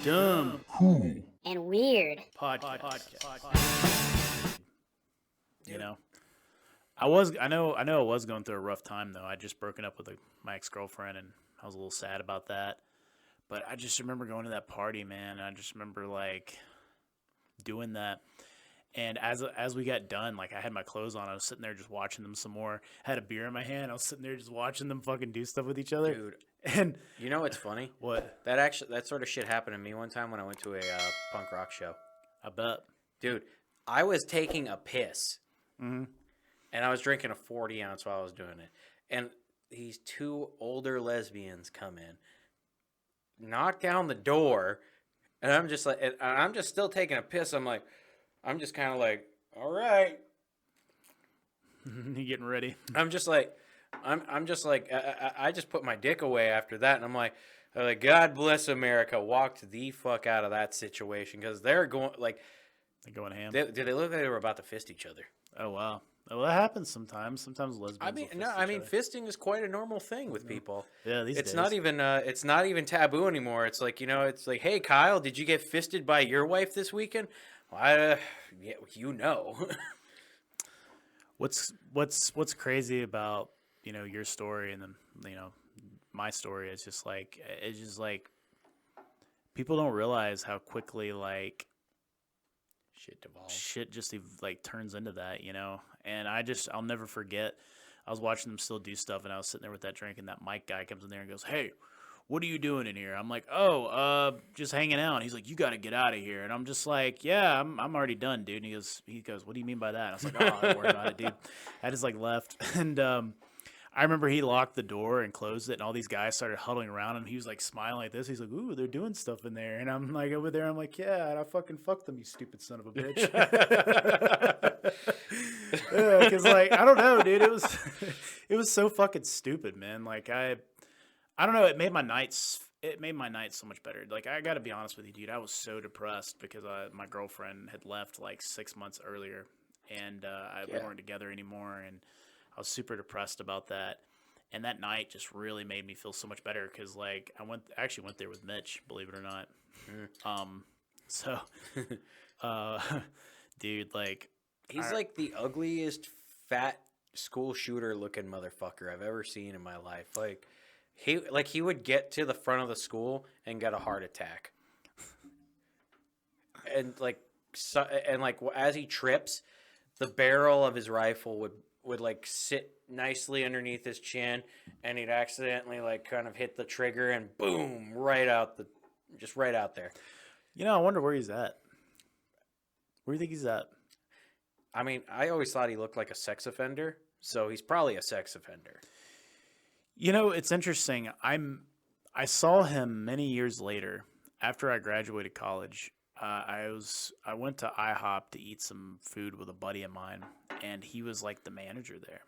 Dumb, cool, and weird podcast. You know, I know I was going through a rough time though. I just broken up with my ex-girlfriend, and I was a little sad about that. But I just remember going to that party, man. And I just remember like doing that. And as we got done, like I had my clothes on, I was sitting there just watching them some more. I had a beer in my hand. I was sitting there just watching them fucking do stuff with each other. Dude, and you know what's funny? What? That sort of shit happened to me one time when I went to a punk rock show. I bet. Dude, I was taking a piss. Mm-hmm. And I was drinking a 40 ounce while I was doing it. And these two older lesbians come in, knock down the door, and I'm just like, and I'm just still taking a piss. I'm just kind of like, all right. You getting ready? I'm just like, I just put my dick away after that, and I'm like, God bless America. Walked the fuck out of that situation because they're going ham. They look like they were about to fist each other. Oh wow. Well, that happens sometimes. Sometimes lesbians. Fisting is quite a normal thing with people. Yeah, these days. It's not even taboo anymore. It's like, it's like, hey, Kyle, did you get fisted by your wife this weekend? Well, yeah, What's crazy about your story and then my story is just like people don't realize how quickly like shit devolves. Shit just like turns into that, And I'll never forget. I was watching them still do stuff, and I was sitting there with that drink, and that Mike guy comes in there and goes, "Hey, what are you doing in here?" I'm like, just hanging out. And he's like, "You got to get out of here." And I'm just like, "Yeah, I'm already done, dude." And he goes, "What do you mean by that?" And I was like, "Oh, don't worry about it, dude." I just like left, and I remember he locked the door and closed it, and all these guys started huddling around him. He was like smiling like this. He's like, "Ooh, they're doing stuff in there." And I'm like over there. I'm like, "Yeah, and I fucking fucked them, you stupid son of a bitch." Because like I don't know, dude. It was so fucking stupid, man. Like I don't know. It made my nights so much better. Like I got to be honest with you, dude. I was so depressed because my girlfriend had left like 6 months earlier, and we weren't together anymore, and I was super depressed about that. And that night just really made me feel so much better because like I actually went there with Mitch, believe it or not. Dude, like he's like the ugliest fat school shooter looking motherfucker I've ever seen in my life. Like he would get to the front of the school and get a heart attack. And as he trips, the barrel of his rifle would like sit nicely underneath his chin, and he'd accidentally like kind of hit the trigger and boom, right out there. I wonder where he's at. Where do you think he's at? I mean, I always thought he looked like a sex offender, so he's probably a sex offender. It's interesting. I saw him many years later after I graduated college. I went to IHOP to eat some food with a buddy of mine, and he was like the manager there.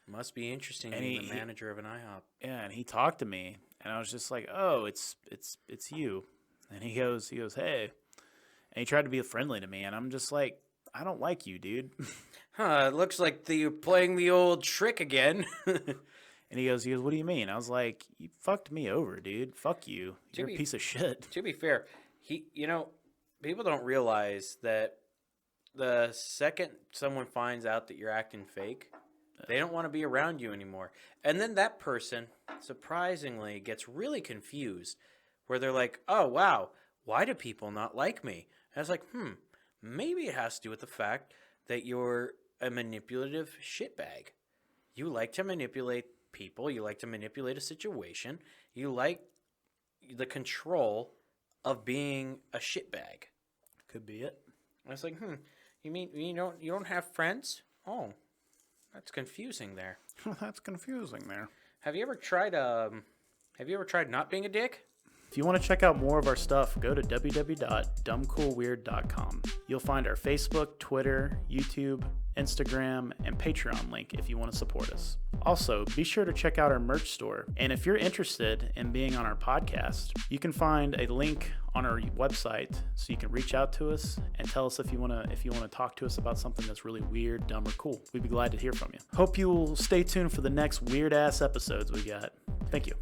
Must be interesting being the manager of an IHOP. Yeah, and he talked to me, and I was just like, "Oh, it's you." And he goes, "Hey," and he tried to be friendly to me, and I'm just like, "I don't like you, dude." It looks like you're playing the old trick again. And he goes, "What do you mean?" I was like, "You fucked me over, dude. Fuck you. You're a piece of shit." To be fair, people don't realize that the second someone finds out that you're acting fake, they don't want to be around you anymore. And then that person, surprisingly, gets really confused, where they're like, "Oh, wow, why do people not like me?" And I was like, maybe it has to do with the fact that you're a manipulative shitbag. You like to manipulate people. You like to manipulate a situation. You like the control of being a shitbag. Could be it. I was like, you mean you don't have friends? Oh, that's confusing there. That's confusing there. Have you ever tried not being a dick? If you want to check out more of our stuff, go to www.dumbcoolweird.com. You'll find our Facebook, Twitter, YouTube, Instagram, and Patreon link if you want to support us. Also, be sure to check out our merch store. And if you're interested in being on our podcast, you can find a link on our website so you can reach out to us and tell us if you want to talk to us about something that's really weird, dumb, or cool. We'd be glad to hear from you. Hope you'll stay tuned for the next weird ass episodes we got. Thank you.